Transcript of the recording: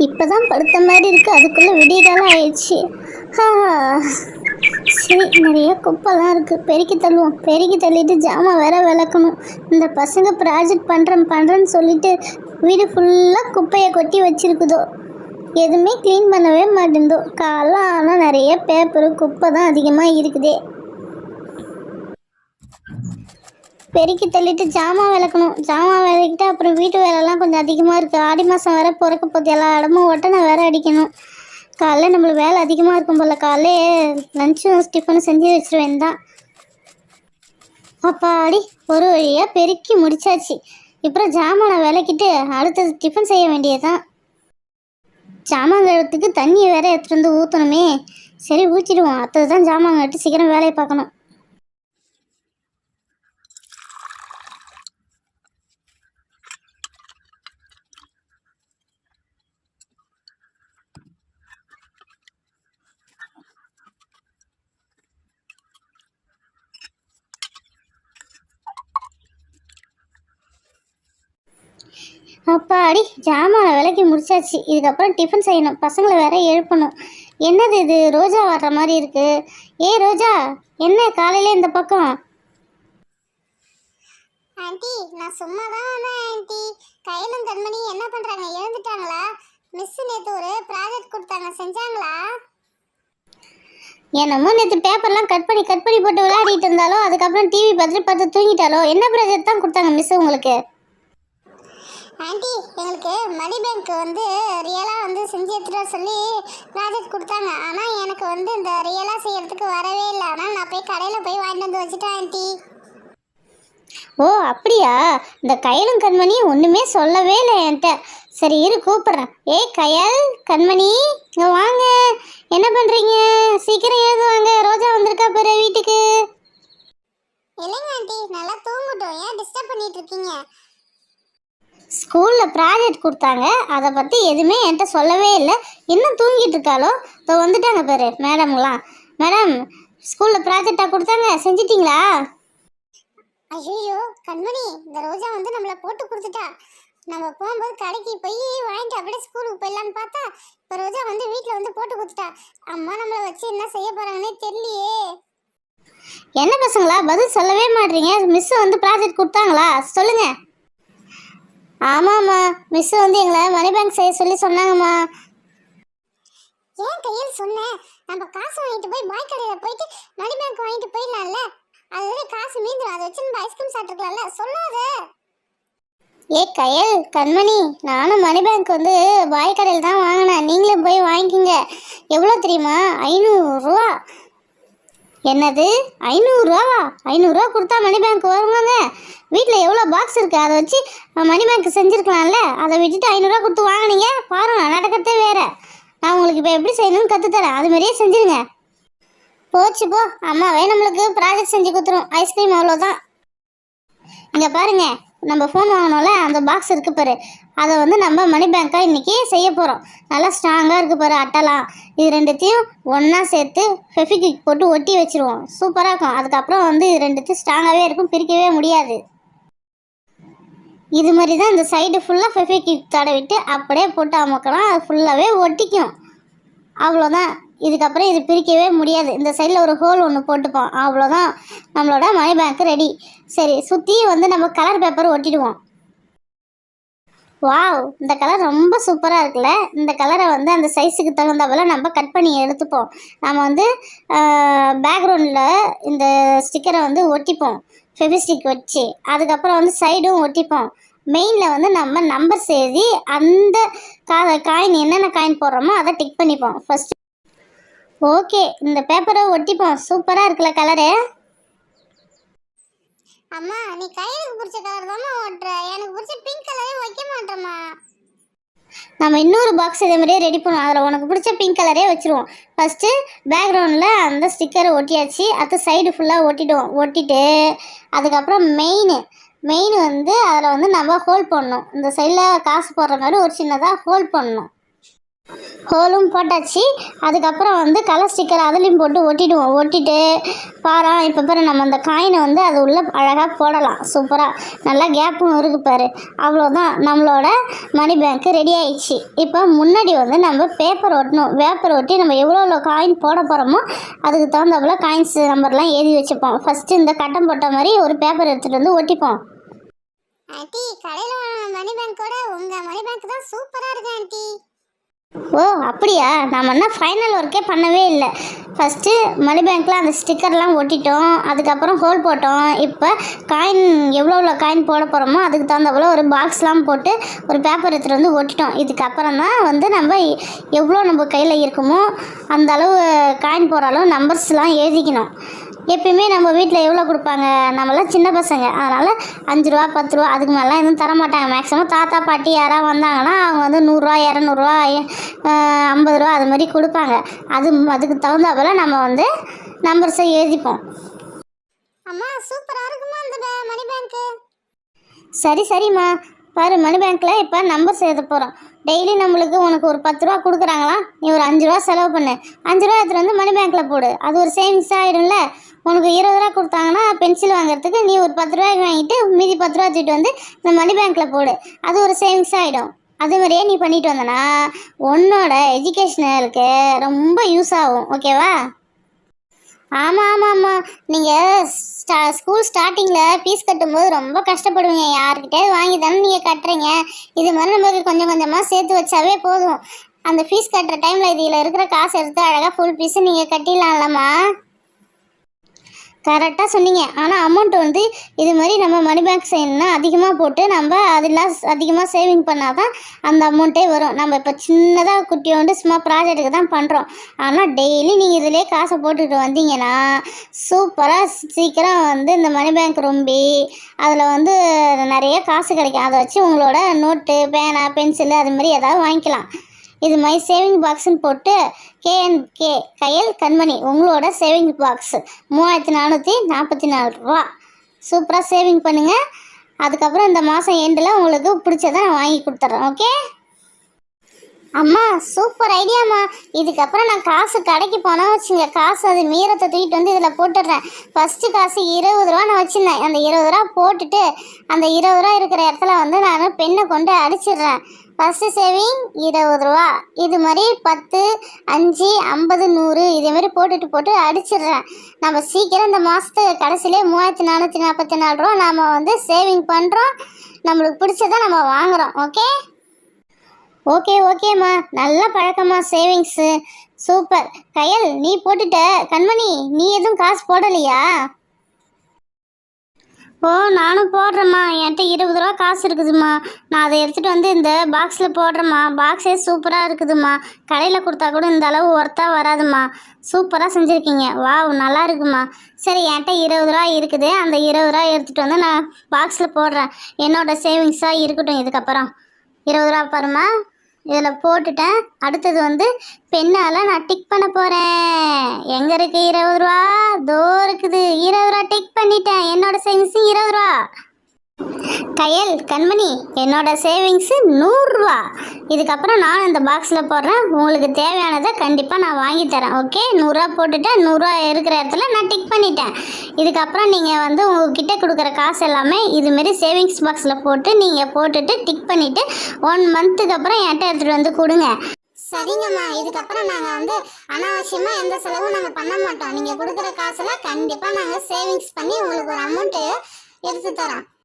இப்பதான் படுத்த மாதிரி இருக்கு, அதுக்குள்ள விடிய காலம் ஆயிடுச்சு. சரி, நிறைய குப்பைலாம் இருக்கு, பெருக்கி தள்ளுவோம். பெருக்கி தள்ளிட்டு ஜாமான் வேற விளக்கணும். இந்த பசங்க ப்ராஜெக்ட் பண்றேன்னு சொல்லிட்டு வீடு ஃபுல்லாக குப்பையை கொட்டி வச்சிருக்குதோ, எதுவுமே க்ளீன் பண்ணவே மாட்டேந்தோ. காலம் ஆனால் நிறைய பேப்பரு குப்பை தான் அதிகமாக இருக்குதே. பெருக்கி தள்ளிட்டு ஜாமான் விளக்கணும். ஜாமான் விளக்கிட்டு அப்புறம் வீட்டு வேலைலாம் கொஞ்சம் அதிகமாக இருக்குது. ஆடி மாதம் வேற பிறக்க போகுது, எல்லா இடமும் ஒட்டனை வேற அடிக்கணும். காலைல நம்மளுக்கு வேலை அதிகமாக இருக்கும் போல். காலைலே லஞ்சும் டிஃபனும் செஞ்சு வச்சுருவேன் தான். அப்பாடி ஒரு வழியாக பெருக்கி முடிச்சாச்சு. இப்போ ஜாமானை விளக்கிட்டு அடுத்தது டிஃபன் செய்ய வேண்டியதுதான். ஜாமான் கழுவுறதுக்கு தண்ணியை வேற எடுத்துகிட்டு வந்து ஊற்றணுமே. சரி ஊற்றிடுவோம், அடுத்தது தான் ஜாமான் கழிட்டு சீக்கிரம் வேலையை பார்க்கணும். அப்பாடி ஜாமானை விலைக்கு முடிச்சாச்சு. இதுக்கப்புறம் டிஃபன் செய்யணும், பசங்களை வேற எழுப்பணும். என்னது இது ரோஜா வர்ற மாதிரி இருக்கு? ஏ ரோஜா, என்ன காலையில இந்த பக்கம்? ஆண்டி, நான் சும்மா தான் வந்தேன் ஆண்டி. கையிலும் கண்மணி என்ன பண்றாங்க, எழுந்துட்டாங்களா? மிஸ் நேற்று ஒரு ப்ராஜெக்ட் கொடுத்தாங்க, செஞ்சாங்களா? என்னமோ நேற்று பேப்பர்லாம் கட் பண்ணி போட்டு விளையாடிட்டு இருந்தாலோ, அதுக்கப்புறம் டிவி பார்த்து தூங்கிட்டாலோ. என்ன ப்ராஜெக்ட் தான் கொடுத்தாங்க மிஸ் உங்களுக்கு? ஆண்டி, எங்களுக்கு மணி பேங்க் ரியலாக செஞ்சு எடுத்துகிட்டு சொல்லி ப்ராஜெக்ட் கொடுத்தாங்க. ஆனால் எனக்கு இந்த ரியலாக செய்யறதுக்கு வரவே இல்லை. ஆனால் நான் போய் கடையில் போய் வாங்கிட்டு வந்து வச்சுட்டேன் ஆண்டி. ஓ அப்படியா? இந்த கயலும் கண்மணி ஒன்றுமே சொல்லவே இல்லை என்கிட்ட. சரி இரு கூப்பிட்றேன். ஏய் கயல் கண்மணி, இங்கே வாங்க. என்ன பண்ணுறீங்க? சீக்கிரம் எழுதுவாங்க, ரோஜா வந்திருக்கா பாரு வீட்டுக்கு. இல்லைங்க ஆண்டி, நல்லா தூங்கட்டும், ஏன் டிஸ்டர்ப் பண்ணிட்டு இருக்கீங்க? ஸ்கூலில் ப்ராஜெக்ட் கொடுத்தாங்க, அதை பற்றி எதுவுமே என்கிட்ட சொல்லவே இல்லை. இன்னும் தூங்கிட்டு இருக்காளோ? இப்போ வந்துட்டாங்க பாரு மேடம்லாம். மேடம், ஸ்கூலில் ப்ராஜெக்டாக கொடுத்தாங்க, செஞ்சிட்டிங்களா? ஐயோ கண்மணி, இந்த ரோஜா நம்மளை போட்டு கொடுத்துட்டா. நம்ம போகும்போது கடைக்கு போய் வாங்கிட்டு அப்படியே ஸ்கூலுக்கு போயிடலான்னு பார்த்தா, இப்போ ரோஜா வீட்டில் போட்டு கொடுத்துட்டா. அம்மா நம்மளை வச்சு என்ன செய்ய போகிறாங்கன்னே தெரியலையே. என்ன பசங்களா பதில் சொல்லவே மாட்டீங்க? மிஸ் ப்ராஜெக்ட் கொடுத்தாங்களா? சொல்லுங்கள். ஆமாம்மா, மிஸ் எங்களை மணி பேங்க் செய்ய சொல்லி சொன்னாங்கம்மா. ஏன் கையில் சொன்னேன்? நம்ம காசு வாங்கிட்டு போய் பாய் கடையில் போயிட்டு மணி பேங்க் வாங்கிட்டு போயிடலாம்ல. அதுவே காசு மீந்துடும், அதை வச்சு நம்ம ஐஸ்கிரீம் சாப்பிட்டுக்கலாம்ல. சொல்லாத. ஏ கயல் கண்மணி, நானும் மணி பேங்க் பாய் கடையில் தான் வாங்கினேன். நீங்களும் போய் வாங்கிக்கிங்க. எவ்வளோ தெரியுமா? 500 ரூபா. என்னது 500 ரூபாவா? 500 ரூபா கொடுத்தா மணி பேங்க் வருவாங்க? வீட்டில் எவ்வளோ பாக்ஸ் இருக்குது, அதை வச்சு மணி பேங்க் செஞ்சுருக்கலாம்ல. அதை விட்டுட்டு 500 ரூபா கொடுத்து வாங்கினீங்க பாருங்க, நடக்கிறதே வேறு. நான் உங்களுக்கு இப்போ எப்படி செய்யணும்னு கற்றுத்தரேன், அது மாதிரியே செஞ்சுருங்க. போச்சு போ, அம்மாவே நம்மளுக்கு ப்ராஜெக்ட் செஞ்சு கொடுத்துரும். ஐஸ்கிரீம் அவ்வளோதான். இங்கே பாருங்க, நம்ம ஃபோன் வாங்கினோம்ல, அந்த பாக்ஸ் இருக்குது பாரு, அதை நம்ம மணி பேங்க்காக இன்றைக்கி செய்ய போகிறோம். நல்லா ஸ்ட்ராங்காக இருக்குது பாரு அட்டலாம். இது ரெண்டுத்தையும் ஒன்றா சேர்த்து ஃபெவிக்விக் போட்டு ஒட்டி வச்சுருவோம். சூப்பராக இருக்கும். அதுக்கப்புறம் இது ரெண்டுத்தையும் ஸ்ட்ராங்காகவே இருக்கும், பிரிக்கவே முடியாது. இது மாதிரி தான் இந்த சைடு ஃபுல்லாக ஃபெவிக்விக் தடவிட்டு அப்படியே போட்டு அமுக்கலாம், அது ஃபுல்லாகவே ஒட்டிக்கும். அவ்வளோதான். இதுக்கப்புறம் இது பிரிக்கவே முடியாது. இந்த சைடில் ஒரு ஹோல் ஒன்று போட்டுப்போம், அவ்வளோதான். நம்மளோட மணி பேங்க் ரெடி. சரி, சுற்றி நம்ம கலர் பேப்பர் ஒட்டிடுவோம். வாவ், இந்த கலர் ரொம்ப சூப்பராக இருக்குல்ல. இந்த கலரை அந்த சைஸுக்கு தகுந்தபோல் நம்ம கட் பண்ணி எடுத்துப்போம். நம்ம பேக்ரவுண்டில் இந்த ஸ்டிக்கரை ஒட்டிப்போம் ஃபெவிஸ்டிக் வச்சு. அதுக்கப்புறம் சைடும் ஒட்டிப்போம். மெயினில் நம்ம நம்பர்ஸ் எழுதி அந்த காயின் என்னென்ன காயின் போடுறோமோ அதை டிக் பண்ணிப்போம் ஃபஸ்ட்டு. ஓகே, இந்த பேப்பரை ஒட்டிப்போம். சூப்பராக இருக்குல்ல கலரு? அம்மா, நீ கையிலுக்கு பிடிச்ச கலர் தானே ஓட்டுற, எனக்கு பிடிச்ச பிங்க் கலரே வைக்க மாட்டேம்மா. நம்ம இன்னொரு பாக்ஸ் இதே மாதிரியே ரெடி பண்ணுவோம், அதில் உனக்கு பிடிச்ச பிங்க் கலரே வச்சுருவோம். ஃபஸ்ட்டு பேக்ரவுண்டில் அந்த ஸ்டிக்கரை ஒட்டியாச்சு, அது சைடு ஃபுல்லாக ஒட்டிடுவோம். ஒட்டிட்டு அதுக்கப்புறம் மெயின் அதில் நம்ம ஹோல் பண்ணணும். இந்த சைடில் காசு போடுற மாதிரி ஒரு சின்னதாக ஹோல் பண்ணணும். ஹோலும் போட்டாச்சு. அதுக்கப்புறம் வந்து கலர் ஸ்டிக்கர் அதுலேயும் போட்டு ஒட்டிடுவோம். ஒட்டிட்டு பாரா இப்போ பாரு, நம்ம அந்த காயினை வந்து அது உள்ளே அழகாக போடலாம். சூப்பராக நல்லா கேப்பும் இருக்கு பாரு. அவ்வளோதான், நம்மளோட மணி பேங்க்கு ரெடி ஆயிடுச்சு. இப்போ முன்னாடி வந்து நம்ம பேப்பர் ஒட்டணும். பேப்பர் ஒட்டி நம்ம எவ்வளோ காயின் போட போகிறோமோ அதுக்கு தகுந்தாப்புல காயின்ஸ் நம்பர்லாம் எழுதி வச்சுப்போம். ஃபஸ்ட்டு இந்த கட்டம் போட்ட மாதிரி ஒரு பேப்பர் எடுத்துகிட்டு வந்து ஒட்டிப்போம். ஆண்டி, கடையில் வாங்கின மணி பேங்கோட உங்கள் மணி பேங்க் தான் சூப்பராக இருக்கு ஆண்டி. ஓ அப்படியா? நம்ம என்ன ஃபைனல் ஒர்க்கே பண்ணவே இல்லை. ஃபஸ்ட்டு மணி பேங்க்கில் அந்த ஸ்டிக்கர்லாம் ஒட்டிட்டோம். அதுக்கப்புறம் ஹோல் போட்டோம். இப்போ காயின் எவ்வளோ காயின் போட போகிறோமோ அதுக்கு தகுந்தபோல் ஒரு பாக்ஸ்லாம் போட்டு ஒரு பேப்பர் எடுத்துகிட்டு வந்து ஒட்டிட்டோம். இதுக்கப்புறம் தான் வந்து நம்ம எவ்வளோ நம்ம கையில் இருக்குமோ அந்த அளவு காயின் போகிற அளவு நம்பர்ஸ்லாம் எழுதிக்கணும். எப்பயுமே நம்ம வீட்டில் எவ்வளோ கொடுப்பாங்க? நம்மளாம் சின்ன பசங்க, அதனால் 5 ரூபா 10 ரூபா அதுக்கு மேலாம் எதுவும் தரமாட்டாங்க. மேக்ஸிமம் தாத்தா பாட்டி யாராவது வந்தாங்கன்னா அவங்க வந்து 100 ரூபா 200 ரூபா 50 ரூபா அது மாதிரி கொடுப்பாங்க. அதுக்கு தகுந்தாப்புல நம்ம வந்து நம்பர்ஸை எழுதிப்போம். அம்மா, சூப்பராக இருக்குமா இந்த மணி பேங்க்கு? சரிம்மா, பாரு மணி பேங்க்கில் இப்போ நம்பர்ஸ் எழுத போகிறோம். டெய்லி நம்மளுக்கு உனக்கு ஒரு 10 ரூபா கொடுக்குறாங்களா, நீ ஒரு 5 ரூபா செலவு பண்ணு. 5 ரூபா எடுத்துகிட்டு வந்து மணி பேங்க்கில் போடு. அது ஒரு சேவிங்ஸ் ஆகிடும்ல. உனக்கு 20 ரூபா கொடுத்தாங்கன்னா பென்சில் வாங்குறதுக்கு நீ ஒரு 10 ரூபாய்க்கு வாங்கிட்டு மீதி 10 ரூபா எடுத்துகிட்டு வந்து இந்த மணி பேங்க்கில் போடு. அது ஒரு சேவிங்ஸ் ஆகிடும். அது மாதிரியே நீ பண்ணிட்டு வந்தனா உன்னோட எஜுகேஷனலுக்கு ரொம்ப யூஸ் ஆகும். ஓகேவா? ஆமாம், நீங்கள் ஸ்கூல் ஸ்டார்டிங்கில் ஃபீஸ் கட்டும்போது ரொம்ப கஷ்டப்படுவீங்க. யார்கிட்டே வாங்கி தானே நீங்கள் கட்டுறீங்க. இது மாதிரி நமக்கு கொஞ்சம் கொஞ்சமாக சேர்த்து வச்சாவே போதும். அந்த ஃபீஸ் கட்டுற டைமில் இதில் இருக்கிற காசு எடுத்து அழகாக ஃபுல் ஃபீஸு நீங்கள் கட்டிடலாம்லம்மா. கரெக்டாக சொன்னீங்க. ஆனால் அமௌண்ட் வந்து இது மாதிரி நம்ம மணி பேங்க் செய்யணும்னா அதிகமாக போட்டு நம்ம அதெல்லாம் அதிகமாக சேவிங் பண்ணால் தான் அந்த அமௌண்ட்டே வரும். நம்ம இப்போ சின்னதாக குட்டியோண்டு சும்மா ப்ராஜெக்ட்டுக்கு தான் பண்ணுறோம். ஆனால் டெய்லி நீங்கள் இதிலே காசை போட்டுக்கிட்டு வந்தீங்கன்னா சூப்பராக சீக்கிரம் வந்து இந்த மணி பேங்க் ரொம்பி அதில் வந்து நிறைய காசு கிடைக்கும். அதை வச்சு உங்களோட நோட்டு பேனா பென்சிலு அது மாதிரி ஏதாவது வாங்கிக்கலாம். இது மாதிரி சேவிங் பாக்ஸ்ன்னு போட்டு KNK கயல் கண்மணி உங்களோட சேவிங் பாக்ஸ் 3444 ரூபா. சூப்பராக சேவிங் பண்ணுங்கள். அதுக்கப்புறம் இந்த மாதம் எண்டில் உங்களுக்கு பிடிச்சதை நான் வாங்கி கொடுத்துட்றேன். ஓகே அம்மா, சூப்பர் ஐடியாம்மா. இதுக்கப்புறம் நான் காசு கடைக்கு போனால் வச்சுங்க, காசு அது மீறத்தை தூக்கிட்டு வந்து இதில் போட்டுடுறேன். ஃபஸ்ட்டு காசு 20 ரூபா நான் வச்சுருந்தேன். அந்த 20 ரூபா போட்டுட்டு அந்த 20 ரூபா இருக்கிற இடத்துல வந்து நான் பெண்ணை கொண்டு அடிச்சிடுறேன். ஃபஸ்ட்டு சேவிங் 20 ரூபா. இது மாதிரி 10 5 50 100 இதே மாதிரி போட்டு அடிச்சிடுறேன். நம்ம சீக்கிரம் இந்த மாதத்து கடைசியிலே 3444 ரூபா நாம் வந்து சேவிங் பண்ணுறோம். நம்மளுக்கு பிடிச்சதை நம்ம வாங்குகிறோம். ஓகேம்மா, நல்ல பழக்கம்மா சேவிங்ஸு. சூப்பர். கயல் நீ போட்டுட்ட. கண்மணி நீ எதுவும் காசு போடலையா? ஓ நானும் போடுறேம்மா. என்கிட்ட 20 ரூபா காசு இருக்குதும்மா. நான் அதை எடுத்துகிட்டு வந்து இந்த பாக்ஸில் போடுறேம்மா. பாக்ஸே சூப்பராக இருக்குதும்மா. கடையில் கொடுத்தா கூட இந்த அளவு ஒர்த்தாக வராதும்மா. சூப்பராக செஞ்சுருக்கீங்க. வாவ், நல்லா இருக்குமா. சரி, என்கிட்ட 20 ரூபா இருக்குது. அந்த 20 ரூபா எடுத்துகிட்டு வந்து நான் பாக்ஸில் போடுறேன். என்னோடய சேவிங்ஸாக இருக்கட்டும். இதுக்கப்புறம் 20 ரூபா பாருமா, இதில் போட்டுட்டேன். அடுத்தது வந்து பெண்ணால் நான் டிக் பண்ண போகிறேன். எங்கே இருக்குது 20 ரூபா? தோ இருக்குது. 20 ரூபா டிக் பண்ணிட்டேன். என்னோட சேவிங்ஸு 20 ரூபா. கயல் கண்மணி என்னோட சேவிங்ஸு 100 ரூபா. இதுக்கப்புறம் நான் இந்த பாக்ஸில் போடுறேன். உங்களுக்கு தேவையானதை கண்டிப்பாக நான் வாங்கி தரேன். ஓகே, 100 ரூபா போட்டுட்டேன். 100 ரூபா இருக்கிற இடத்துல நான் டிக் பண்ணிட்டேன். இதுக்கப்புறம் நீங்கள் வந்து உங்ககிட்ட கொடுக்குற காசு எல்லாமே இதுமாரி சேவிங்ஸ் பாக்ஸில் போட்டு நீங்கள் போட்டுட்டு டிக் பண்ணிவிட்டு 1 மந்த்துக்கு அப்புறம் என்கிட்ட எடுத்துகிட்டு வந்து கொடுங்க. சரிங்கம்மா, இதுக்கப்புறம் நாங்கள் வந்து அனாவசியமாக எந்த செலவும் நாங்கள் பண்ண மாட்டோம். நீங்கள் கொடுக்குற காசில் கண்டிப்பாக நாங்கள் சேவிங்ஸ் பண்ணி உங்களுக்கு ஒரு அமௌண்ட்டு எடுத்து தரோம்.